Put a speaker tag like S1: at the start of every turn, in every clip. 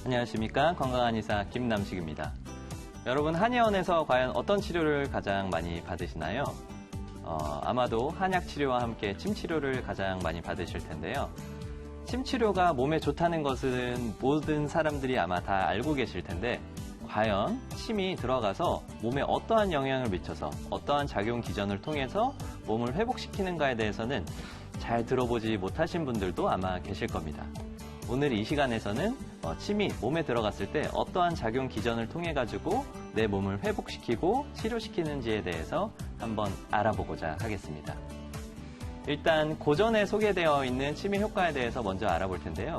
S1: 안녕하십니까. 건강한 의사 김남식입니다. 여러분, 한의원에서 과연 어떤 치료를 가장 많이 받으시나요? 아마도 한약 치료와 함께 침 치료를 가장 많이 받으실 텐데요. 침 치료가 몸에 좋다는 것은 모든 사람들이 아마 다 알고 계실 텐데, 과연 침이 들어가서 몸에 어떠한 영향을 미쳐서 어떠한 작용 기전을 통해서 몸을 회복시키는가에 대해서는 잘 들어보지 못하신 분들도 아마 계실 겁니다. 오늘 이 시간에서는 침이 몸에 들어갔을 때 어떠한 작용 기전을 통해 가지고 내 몸을 회복시키고 치료시키는지에 대해서 한번 알아보고자 하겠습니다. 일단 고전에 소개되어 있는 침의 효과에 대해서 먼저 알아볼 텐데요.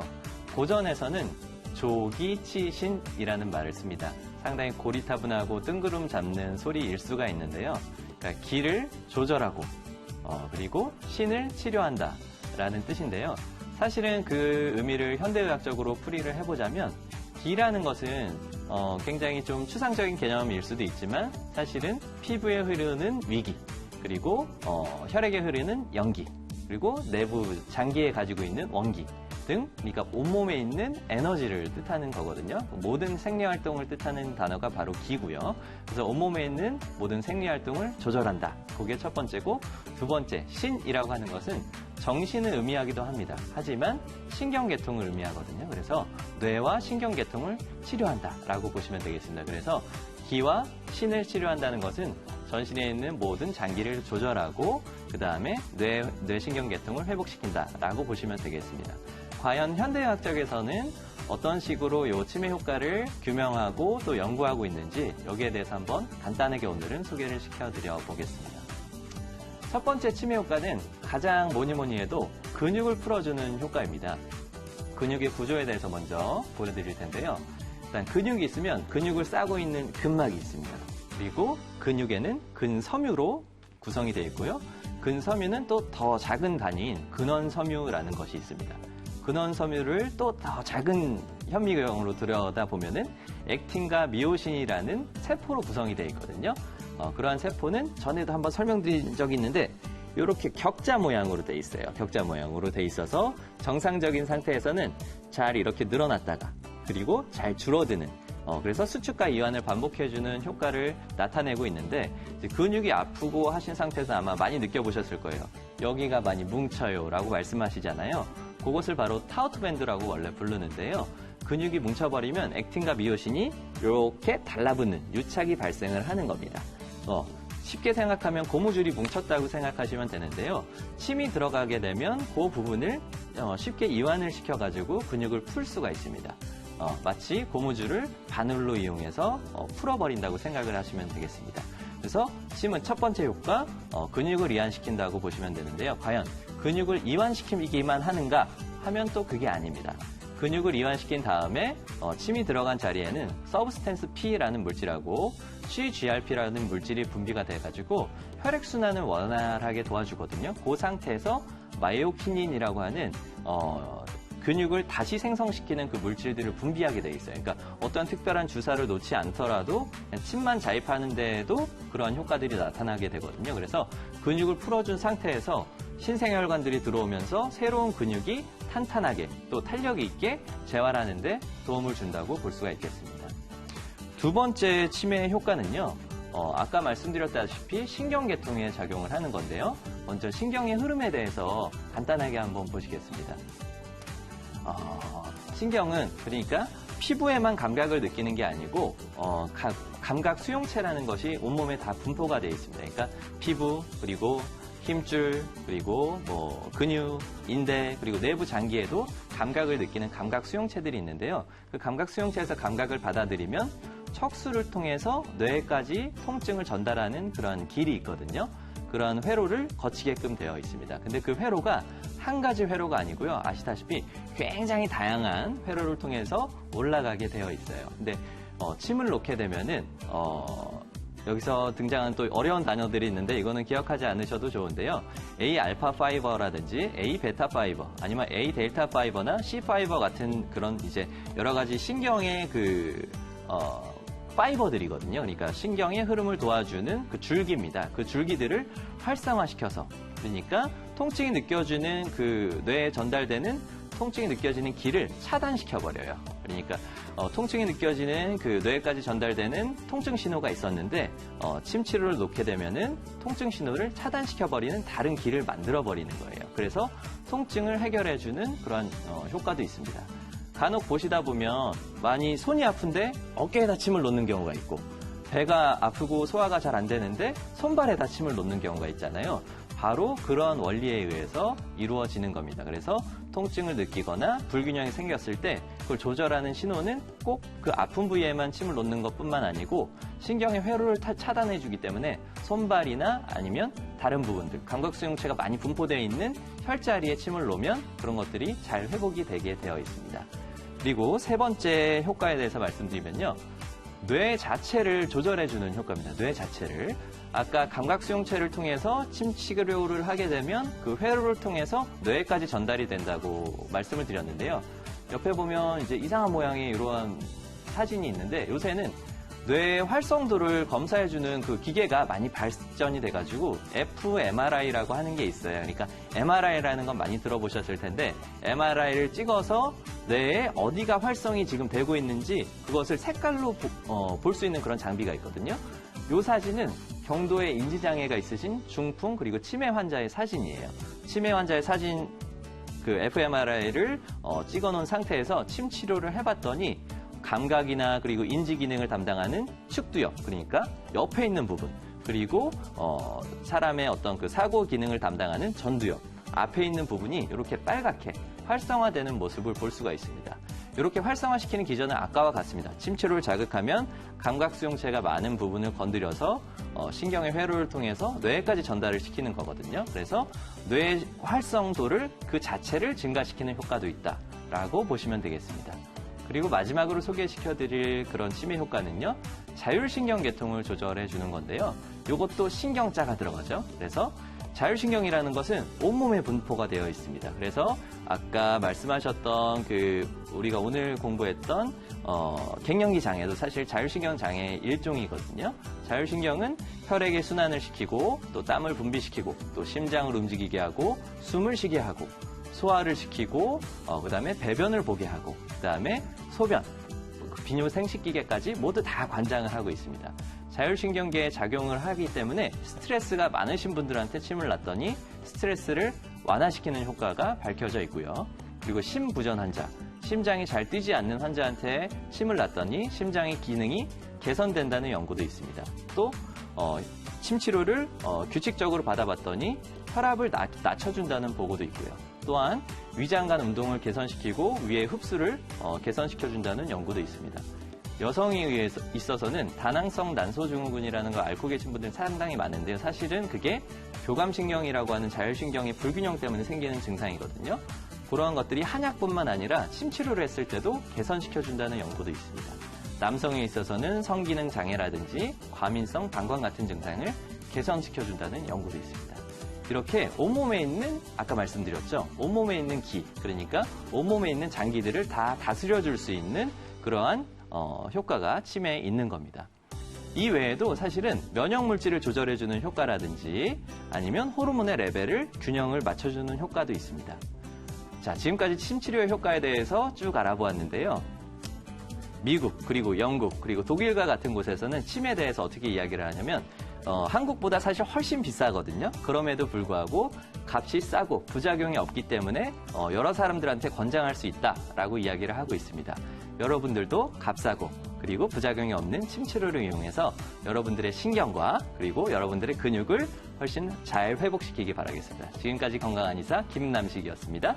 S1: 고전에서는 조기치신이라는 말을 씁니다. 상당히 고리타분하고 뜬구름 잡는 소리일 수가 있는데요. 그러니까 기를 조절하고 그리고 신을 치료한다 라는 뜻인데요. 사실은 그 의미를 현대의학적으로 풀이를 해보자면 기라는 것은 굉장히 좀 추상적인 개념일 수도 있지만 사실은 피부에 흐르는 위기, 그리고 혈액에 흐르는 영기, 그리고 내부 장기에 가지고 있는 원기 등, 그러니까 온몸에 있는 에너지를 뜻하는 거거든요. 모든 생리활동을 뜻하는 단어가 바로 기고요. 그래서 온몸에 있는 모든 생리활동을 조절한다. 그게 첫 번째고, 두 번째, 신이라고 하는 것은 정신을 의미하기도 합니다. 하지만 신경계통을 의미하거든요. 그래서 뇌와 신경계통을 치료한다라고 보시면 되겠습니다. 그래서 기와 신을 치료한다는 것은 전신에 있는 모든 장기를 조절하고 그 다음에 뇌신경계통을 회복시킨다라고 보시면 되겠습니다. 과연 현대의학적에서는 어떤 식으로 이 치매 효과를 규명하고 또 연구하고 있는지 여기에 대해서 한번 간단하게 오늘은 소개를 시켜드려 보겠습니다. 첫 번째 치매 효과는 가장 뭐니 해도 근육을 풀어주는 효과입니다. 근육의 구조에 대해서 먼저 보여드릴 텐데요. 일단 근육이 있으면 근육을 싸고 있는 근막이 있습니다. 그리고 근육에는 근섬유로 구성이 되어 있고요. 근섬유는 또 더 작은 단위인 근원섬유라는 것이 있습니다. 근원섬유를 또 더 작은 현미경으로 들여다보면은 액틴과 미오신이라는 세포로 구성이 되어 있거든요. 그러한 세포는 전에도 한번 설명드린 적이 있는데 이렇게 격자 모양으로 되어 있어요. 격자 모양으로 되어 있어서 정상적인 상태에서는 잘 이렇게 늘어났다가 그리고 잘 줄어드는 그래서 수축과 이완을 반복해주는 효과를 나타내고 있는데 근육이 아프고 하신 상태에서 아마 많이 느껴보셨을 거예요. 여기가 많이 뭉쳐요 라고 말씀하시잖아요. 그것을 바로 타우트 밴드라고 원래 부르는데요. 근육이 뭉쳐버리면 액틴과 미오신이 이렇게 달라붙는 유착이 발생을 하는 겁니다. 쉽게 생각하면 고무줄이 뭉쳤다고 생각하시면 되는데요. 침이 들어가게 되면 그 부분을 쉽게 이완을 시켜가지고 근육을 풀 수가 있습니다. 마치 고무줄을 바늘로 이용해서 풀어버린다고 생각을 하시면 되겠습니다. 그래서 침은 첫 번째 효과, 근육을 이완시킨다고 보시면 되는데요. 과연 근육을 이완시키기만 하는가 하면 또 그게 아닙니다. 근육을 이완시킨 다음에 침이 들어간 자리에는 서브스텐스 P라는 물질하고 CGRP라는 물질이 분비가 돼가지고 혈액순환을 원활하게 도와주거든요. 그 상태에서 마이오키닌이라고 하는 근육을 다시 생성시키는 그 물질들을 분비하게 돼 있어요. 그러니까 어떤 특별한 주사를 놓지 않더라도 침만 자입하는 데에도 그러한 효과들이 나타나게 되거든요. 그래서 근육을 풀어준 상태에서 신생혈관들이 들어오면서 새로운 근육이 탄탄하게 또 탄력이 있게 재활하는 데 도움을 준다고 볼 수가 있겠습니다. 두 번째 치매의 효과는요. 아까 말씀드렸다시피 신경계통에 작용을 하는 건데요. 먼저 신경의 흐름에 대해서 간단하게 한번 보시겠습니다. 신경은 그러니까 피부에만 감각을 느끼는 게 아니고 감각 수용체라는 것이 온몸에 다 분포가 되어 있습니다. 그러니까 피부, 그리고 힘줄, 그리고 근육, 인대, 그리고 내부 장기에도 감각을 느끼는 감각 수용체들이 있는데요. 그 감각 수용체에서 감각을 받아들이면 척수를 통해서 뇌까지 통증을 전달하는 그런 길이 있거든요. 그런 회로를 거치게끔 되어 있습니다. 근데 그 회로가 한 가지 회로가 아니고요. 아시다시피 굉장히 다양한 회로를 통해서 올라가게 되어 있어요. 근데 침을 놓게 되면은 여기서 등장한 또 어려운 단어들이 있는데 이거는 기억하지 않으셔도 좋은데요. A알파 파이버라든지 A베타 파이버, 아니면 A델타 파이버나 C 파이버 같은 그런 이제 여러 가지 신경의 파이버들이거든요. 그러니까 신경의 흐름을 도와주는 그 줄기입니다. 그 줄기들을 활성화시켜서, 그러니까 통증이 느껴지는 그 뇌에 전달되는 통증이 느껴지는 길을 차단시켜버려요. 그러니까 통증이 느껴지는 그 뇌까지 전달되는 통증 신호가 있었는데 침 치료를 놓게 되면은 통증 신호를 차단시켜버리는 다른 길을 만들어버리는 거예요. 그래서 통증을 해결해주는 그런 효과도 있습니다. 간혹 보시다 보면 많이 손이 아픈데 어깨에다 침을 놓는 경우가 있고 배가 아프고 소화가 잘 안 되는데 손발에다 침을 놓는 경우가 있잖아요. 바로 그런 원리에 의해서 이루어지는 겁니다. 그래서 통증을 느끼거나 불균형이 생겼을 때 그걸 조절하는 신호는 꼭 그 아픈 부위에만 침을 놓는 것뿐만 아니고 신경의 회로를 차단해주기 때문에 손발이나 아니면 다른 부분들, 감각수용체가 많이 분포되어 있는 혈자리에 침을 놓으면 그런 것들이 잘 회복이 되게 되어 있습니다. 그리고 세 번째 효과에 대해서 말씀드리면요. 뇌 자체를 조절해주는 효과입니다. 뇌 자체를. 아까 감각수용체를 통해서 침 치료를 하게 되면 그 회로를 통해서 뇌까지 전달이 된다고 말씀을 드렸는데요. 옆에 보면 이제 이상한 모양의 이러한 사진이 있는데 요새는 뇌 활성도를 검사해주는 그 기계가 많이 발전이 돼가지고 fMRI라고 하는 게 있어요. 그러니까 MRI라는 건 많이 들어보셨을 텐데 MRI를 찍어서 뇌에 어디가 활성이 지금 되고 있는지 그것을 색깔로 볼 수 있는 그런 장비가 있거든요. 이 사진은 경도에 인지장애가 있으신 중풍 그리고 치매 환자의 사진이에요. 치매 환자의 사진 그 fMRI를 찍어놓은 상태에서 침 치료를 해봤더니 감각이나 그리고 인지 기능을 담당하는 측두엽, 그러니까 옆에 있는 부분, 그리고 사람의 어떤 그 사고 기능을 담당하는 전두엽, 앞에 있는 부분이 이렇게 빨갛게 활성화되는 모습을 볼 수가 있습니다. 이렇게 활성화시키는 기전은 아까와 같습니다. 침치료를 자극하면 감각수용체가 많은 부분을 건드려서 신경의 회로를 통해서 뇌까지 전달을 시키는 거거든요. 그래서 뇌 활성도를 그 자체를 증가시키는 효과도 있다라고 보시면 되겠습니다. 그리고 마지막으로 소개시켜드릴 그런 치매 효과는요. 자율신경계통을 조절해 주는 건데요. 이것도 신경자가 들어가죠. 그래서 자율신경이라는 것은 온몸에 분포가 되어 있습니다. 그래서 아까 말씀하셨던 그 우리가 오늘 공부했던 갱년기 장애도 사실 자율신경 장애의 일종이거든요. 자율신경은 혈액의 순환을 시키고 또 땀을 분비시키고 또 심장을 움직이게 하고 숨을 쉬게 하고 소화를 시키고 그다음에 배변을 보게 하고 그다음에 소변, 비뇨 생식기계까지 모두 다 관장을 하고 있습니다. 자율신경계에 작용을 하기 때문에 스트레스가 많으신 분들한테 침을 놨더니 스트레스를 완화시키는 효과가 밝혀져 있고요. 그리고 심부전 환자, 심장이 잘 뛰지 않는 환자한테 침을 놨더니 심장의 기능이 개선된다는 연구도 있습니다. 또 침치료를 규칙적으로 받아봤더니 혈압을 낮춰준다는 보고도 있고요. 또한 위장관 운동을 개선시키고 위의 흡수를 개선시켜준다는 연구도 있습니다. 여성에 있어서는 다낭성 난소증후군이라는 걸 앓고 계신 분들이 상당히 많은데요. 사실은 그게 교감신경이라고 하는 자율신경의 불균형 때문에 생기는 증상이거든요. 그러한 것들이 한약뿐만 아니라 침치료를 했을 때도 개선시켜준다는 연구도 있습니다. 남성에 있어서는 성기능 장애라든지 과민성 방광 같은 증상을 개선시켜준다는 연구도 있습니다. 이렇게 온몸에 있는 아까 말씀드렸죠. 온몸에 있는 기, 그러니까 온몸에 있는 장기들을 다 다스려줄 수 있는 그러한 효과가 치매에 있는 겁니다. 이 외에도 사실은 면역물질을 조절해주는 효과라든지 아니면 호르몬의 레벨을 균형을 맞춰주는 효과도 있습니다. 자, 지금까지 침치료의 효과에 대해서 쭉 알아보았는데요. 미국, 그리고 영국, 그리고 독일과 같은 곳에서는 침에 대해서 어떻게 이야기를 하냐면 한국보다 사실 훨씬 비싸거든요. 그럼에도 불구하고 값이 싸고 부작용이 없기 때문에 여러 사람들한테 권장할 수 있다라고 이야기를 하고 있습니다. 여러분들도 값싸고 그리고 부작용이 없는 침치료를 이용해서 여러분들의 신경과 그리고 여러분들의 근육을 훨씬 잘 회복시키기 바라겠습니다. 지금까지 건강한 의사 김남식이었습니다.